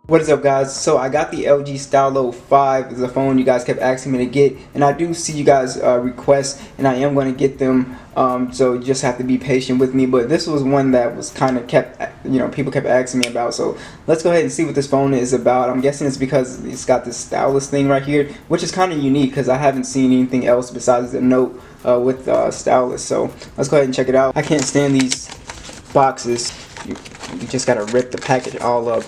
What is up, guys? So I got the LG Stylo 5. It's a phone you guys kept asking me to get, and I do see you guys requests, and I am going to get them. So you just have to be patient with me. But this was one that was kind of people kept asking me about. So let's go ahead and see what this phone is about. I'm guessing it's because it's got this stylus thing right here, which is kind of unique because I haven't seen anything else besides the Note with stylus. So let's go ahead and check it out. I can't stand these boxes. You just gotta rip the package all up.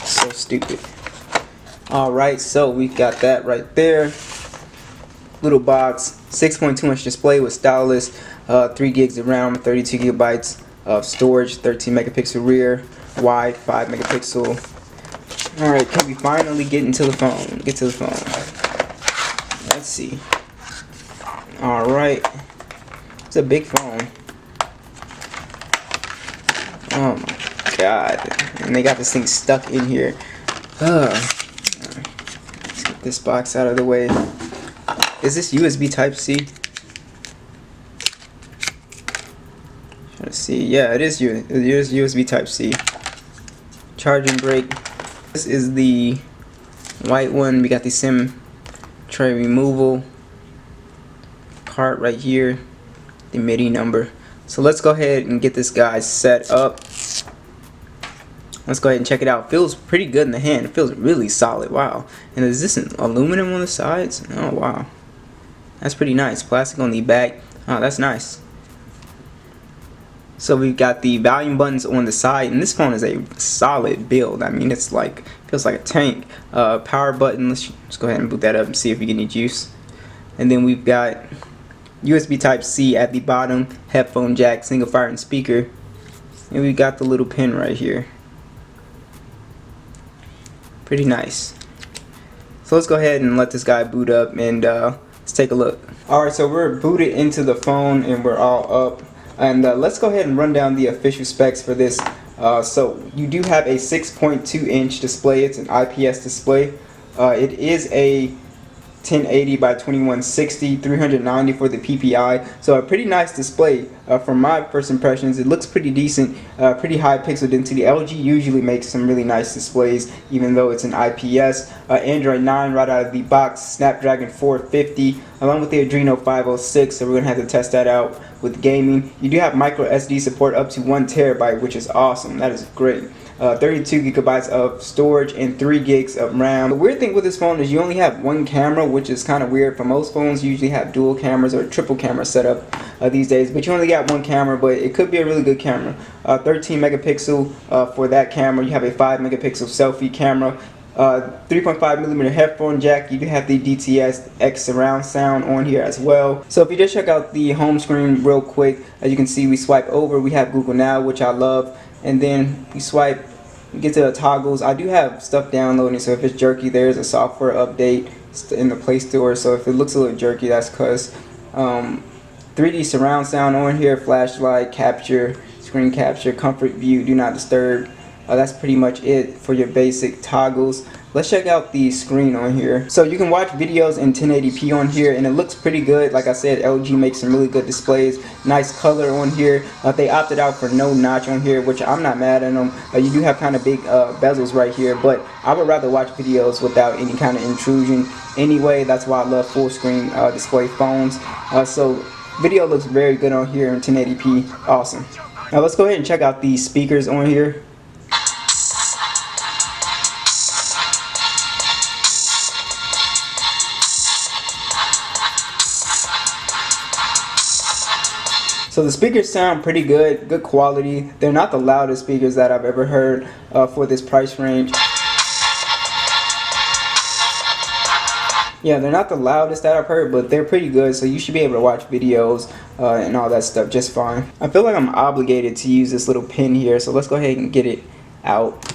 So stupid. Alright, so we got that right there. Little box, 6.2-inch display with stylus, 3 gigs of RAM, 32 gigabytes of storage, 13 megapixel rear, wide, 5 megapixel. Alright, can we finally get into the phone? Get to the phone. Let's see. Alright. It's a big phone. Oh my god. And they got this thing stuck in here. Let's get this box out of the way. Is this USB Type-C? Trying to see. Yeah, it is USB Type-C. Charging brick. This is the white one. We got the SIM tray removal. Card right here. The MIDI number. So let's go ahead and get this guy set up. Let's go ahead and check it out. Feels pretty good in the hand. It feels really solid. Wow. And is this an aluminum on the sides? Oh wow. That's pretty nice. Plastic on the back. Oh, that's nice. So we've got the volume buttons on the side, and this phone is a solid build. I mean, it's like, feels like a tank. Power button. Let's go ahead and boot that up and see if we get any juice. And then we've got USB Type-C at the bottom, headphone jack, single firing speaker, and we got the little pin right here. Pretty nice. So let's go ahead and let this guy boot up, and let's take a look. Alright, so we're booted into the phone and we're all up, and let's go ahead and run down the official specs for this. So you do have a 6.2-inch display. It's an IPS display. It is a 1080 by 2160, 390 for the PPI, so a pretty nice display. From my first impressions, it looks pretty decent, pretty high pixel density. LG usually makes some really nice displays, even though it's an IPS. Android 9 right out of the box, Snapdragon 450, along with the Adreno 506, so we're going to have to test that out with gaming. You do have micro SD support up to 1 terabyte, which is awesome. That is great. 32 gigabytes of storage and 3 gigs of RAM. The weird thing with this phone is you only have one camera, which is kind of weird. For most phones, you usually have dual cameras or triple camera setup these days, but you only got one camera, but it could be a really good camera. 13 megapixel for that camera. You have a 5 megapixel selfie camera. 3.5mm headphone jack. You do have the DTS-X surround sound on here as well. So if you just check out the home screen real quick, as you can see, we swipe over, we have Google Now, which I love, and then we swipe, get to the toggles. I do have stuff downloading, so if it's jerky, there's a software update in the Play Store. So if it looks a little jerky, that's because 3D surround sound on here, flashlight, capture, screen capture, comfort view, do not disturb. That's pretty much it for your basic toggles. Let's check out the screen on here. So you can watch videos in 1080p on here, and it looks pretty good. Like I said, LG makes some really good displays. Nice color on here. They opted out for no notch on here, which I'm not mad at them. You do have kind of big bezels right here, but I would rather watch videos without any kind of intrusion. Anyway, that's why I love full screen display phones. So video looks very good on here in 1080p. Awesome. Now let's go ahead and check out the speakers on here. So the speakers sound pretty good, good quality. They're not the loudest speakers that I've ever heard for this price range. Yeah, they're not the loudest that I've heard, but they're pretty good, so you should be able to watch videos and all that stuff just fine. I feel like I'm obligated to use this little pin here, so let's go ahead and get it out.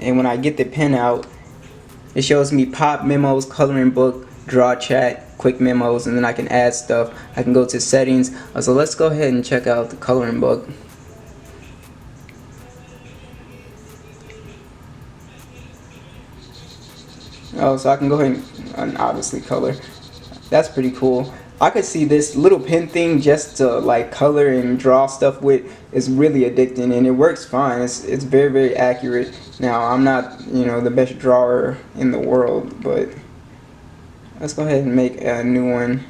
And when I get the pin out, it shows me pop, memos, coloring book, draw, chat, quick memos, and then I can add stuff. I can go to settings. So let's go ahead and check out the coloring book. Oh, so I can go ahead and obviously color. That's pretty cool. I could see this little pen thing just to like color and draw stuff with is really addicting, and it works fine. It's very, very accurate. Now I'm not, you know, the best drawer in the world, but let's go ahead and make a new one.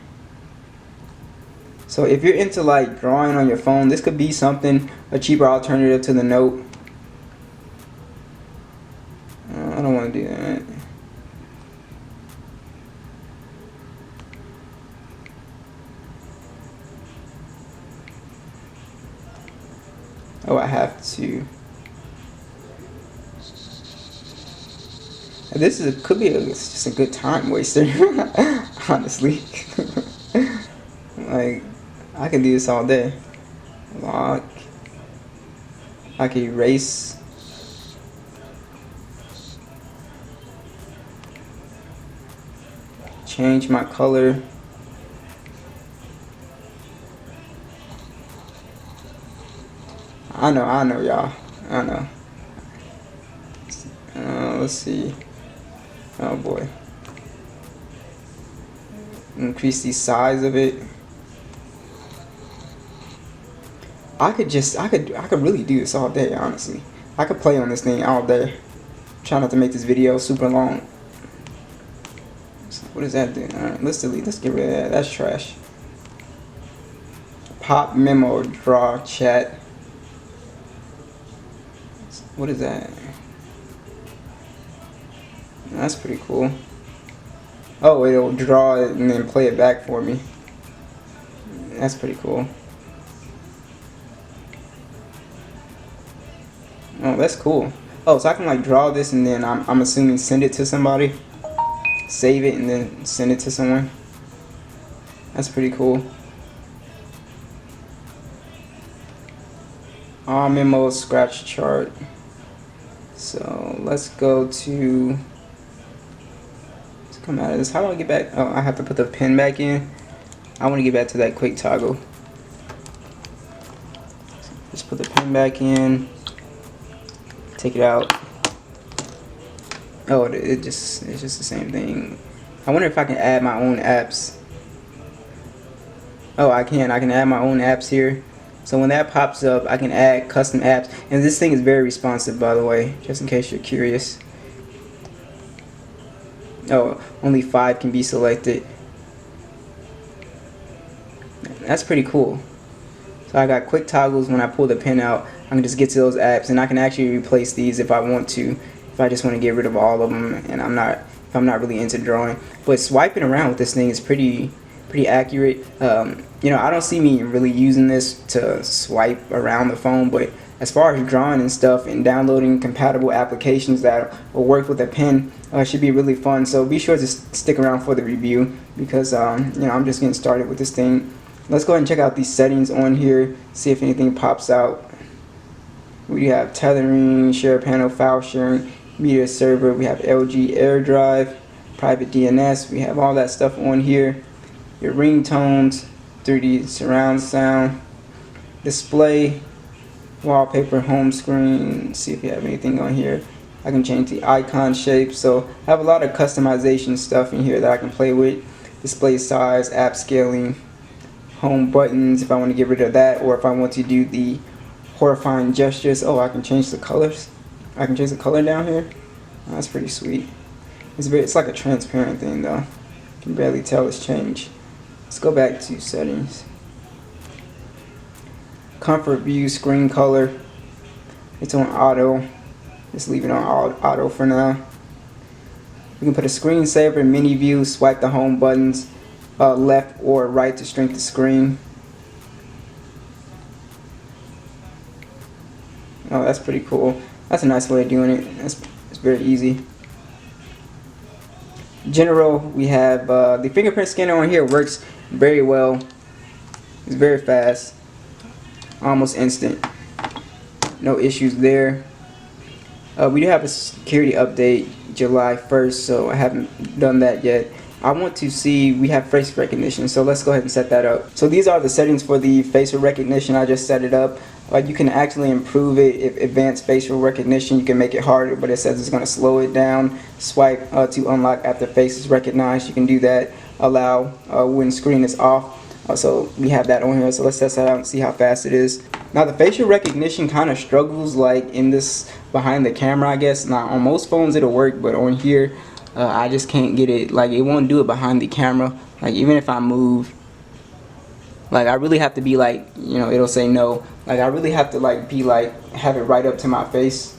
So if you're into like drawing on your phone, this could be something, a cheaper alternative to the Note. I don't want to do that. Oh, I have to. This is could be it's just a good time waster, honestly. Like, I can do this all day. Lock. I can erase. Change my color. I know, y'all. I know. Let's see. Oh boy. Increase the size of it. I could really do this all day, honestly. I could play on this thing all day. Try not to make this video super long. So what does that do? Alright, let's delete. Let's get rid of that. That's trash. Pop, memo, draw, chat. What is that? That's pretty cool. Oh, it'll draw it and then play it back for me. That's pretty cool. Oh, that's cool. Oh, so I can like draw this and then I'm assuming send it to somebody. Save it and then send it to someone. That's pretty cool. All memo scratch chart. So let's go to, let's come out of this. How do I get back? Oh, I have to put the pen back in. I want to get back to that quick toggle. Just put the pen back in. Take it out. Oh, it's just the same thing. I wonder if I can add my own apps. Oh, I can add my own apps here. So when that pops up, I can add custom apps. And this thing is very responsive, by the way, just in case you're curious. Oh, only 5 can be selected. That's pretty cool. So I got quick toggles. When I pull the pen out, I can just get to those apps, and I can actually replace these if I want to. If I just want to get rid of all of them, and if I'm not really into drawing. But swiping around with this thing is pretty accurate. You know, I don't see me really using this to swipe around the phone, but as far as drawing and stuff and downloading compatible applications that will work with a pen, should be really fun. So be sure to stick around for the review, because you know, I'm just getting started with this thing. Let's go ahead and check out these settings on here, see if anything pops out. We have tethering, share panel, file sharing, media server. We have LG AirDrive, private DNS. We have all that stuff on here. Your ringtones, 3D surround sound, display, wallpaper, home screen. See if you have anything on here. I can change the icon shape. So I have a lot of customization stuff in here that I can play with. Display size, app scaling, home buttons if I want to get rid of that, or if I want to do the horrifying gestures. Oh, I can change the colors. I can change the color down here. Oh, that's pretty sweet. It's like a transparent thing though. You can barely tell it's changed. Let's go back to settings. Comfort view, screen color. It's on auto. Just leave it on auto for now. You can put a screensaver, mini view, swipe the home buttons left or right to shrink the screen. Oh, that's pretty cool. That's a nice way of doing it. It's very easy. General, we have the fingerprint scanner on here. Works very well. It's very fast, almost instant. No issues there. We do have a security update July 1st, so I haven't done that yet. I want to see, we have face recognition, so let's go ahead and set that up. So these are the settings for the facial recognition. I just set it up. You can actually improve it. If advanced facial recognition, you can make it harder, but it says it's going to slow it down. Swipe to unlock after face is recognized. You can do that. allow when screen is off. So we have that on here, so let's test that out and see how fast it is. Now the facial recognition kind of struggles like in this behind the camera, I guess. Now on most phones it'll work, but on here I just can't get it, like it won't do it behind the camera. Like even if I move, like I really have to be like, you know, it'll say no. Like I really have to like be like, have it right up to my face,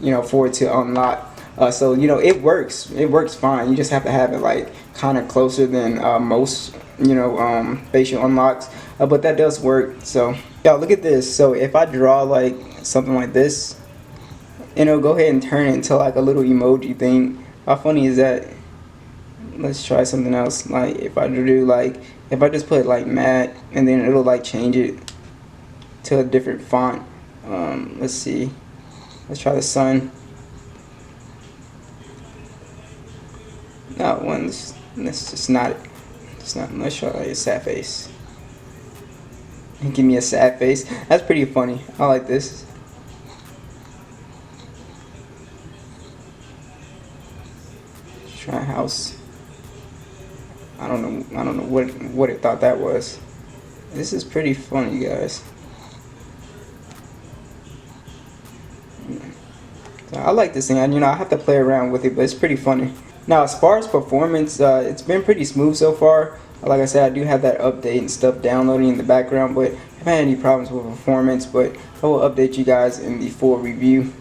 you know, for it to unlock. So you know, it works fine. You just have to have it like kind of closer than most, you know, facial unlocks, but that does work. So yeah, look at this. So if I draw like something like this, and it'll go ahead and turn it into like a little emoji thing. How funny is that? Let's try something else. Like if I do like, if I just put like matte, and then it'll like change it to a different font. Let's see, let's try the sun. No, one's, that's just not, it's not. Let's try like a sad face. And give me a sad face. That's pretty funny. I like this. Let's try a house. I don't know what it thought that was. This is pretty funny, guys. So I like this thing, and you know, I have to play around with it, but it's pretty funny. Now as far as performance, it's been pretty smooth so far. Like I said, I do have that update and stuff downloading in the background, but I haven't had any problems with performance, but I will update you guys in the full review.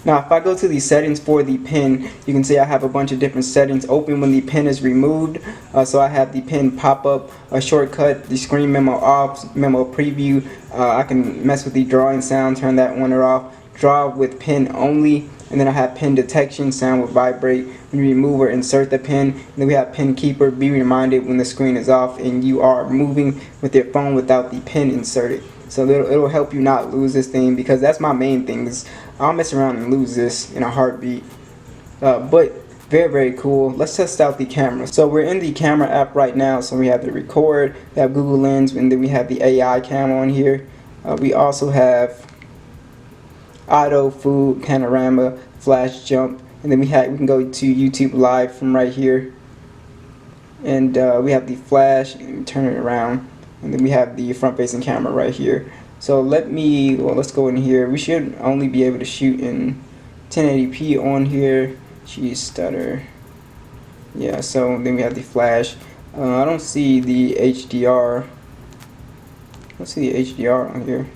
Now if I go to the settings for the pen, you can see I have a bunch of different settings open when the pen is removed. So I have the pen pop up, a shortcut, the screen memo off, memo preview. I can mess with the drawing sound, turn that one off, draw with pen only, and then I have pen detection, sound will vibrate when you remove or insert the pen. And then we have pen keeper, be reminded when the screen is off and you are moving with your phone without the pen inserted. So it'll help you not lose this thing, because that's my main thing, is I'll mess around and lose this in a heartbeat. But very cool. Let's test out the camera. So we're in the camera app right now. So we have the record, we have Google Lens, and then we have the AI cam on here. We also have auto, food, panorama, flash, jump, and then we can go to YouTube live from right here. And we have the flash, and turn it around, and then we have the front facing camera right here. So let's go in here. We should only be able to shoot in 1080p on here. Geez, stutter. Yeah, so then we have the flash. I don't see the HDR. Let's see the HDR on here.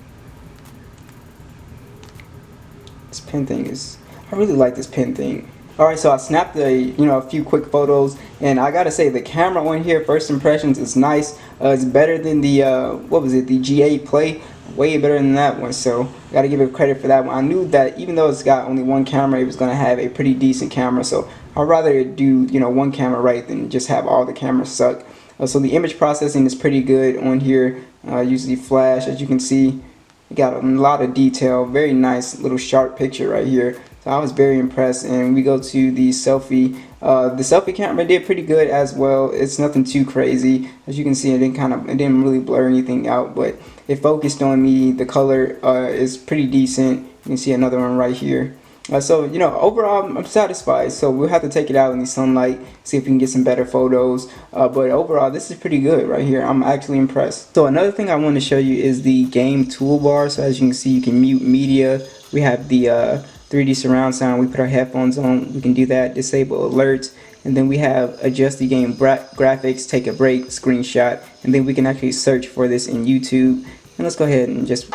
This pen thing is, I really like this pen thing. Alright, so I snapped a few quick photos, and I gotta say the camera on here, first impressions, is nice. It's better than the what was it, the G8 Play, way better than that one. So gotta give it credit for that one. I knew that even though it's got only one camera, it was gonna have a pretty decent camera. So I'd rather do one camera right than just have all the cameras suck. So the image processing is pretty good on here. Use the flash, as you can see. It got a lot of detail, very nice little sharp picture right here. So I was very impressed. And we go to the selfie. The selfie camera did pretty good as well. It's nothing too crazy. As you can see, it didn't really blur anything out, but it focused on me. The color is pretty decent. You can see another one right here. So overall I'm satisfied. So we'll have to take it out in the sunlight, see if we can get some better photos, but overall this is pretty good right here. I'm actually impressed. So another thing I want to show you is the game toolbar. So as you can see, you can mute media. We have the 3D surround sound. We put our headphones on, we can do that. Disable alerts, and then we have adjust the game graphics, take a break, screenshot, and then we can actually search for this in YouTube. And let's go ahead and just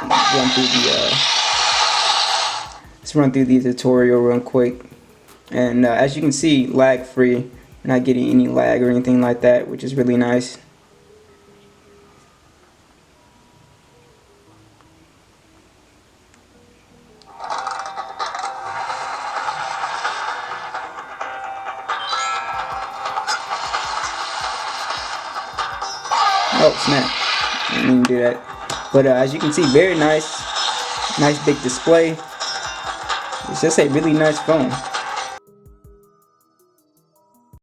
run through the tutorial real quick. And as you can see, lag free. We're not getting any lag or anything like that, which is really nice. Oh snap, I didn't even do that. But as you can see, very nice big display. It's just a really nice phone.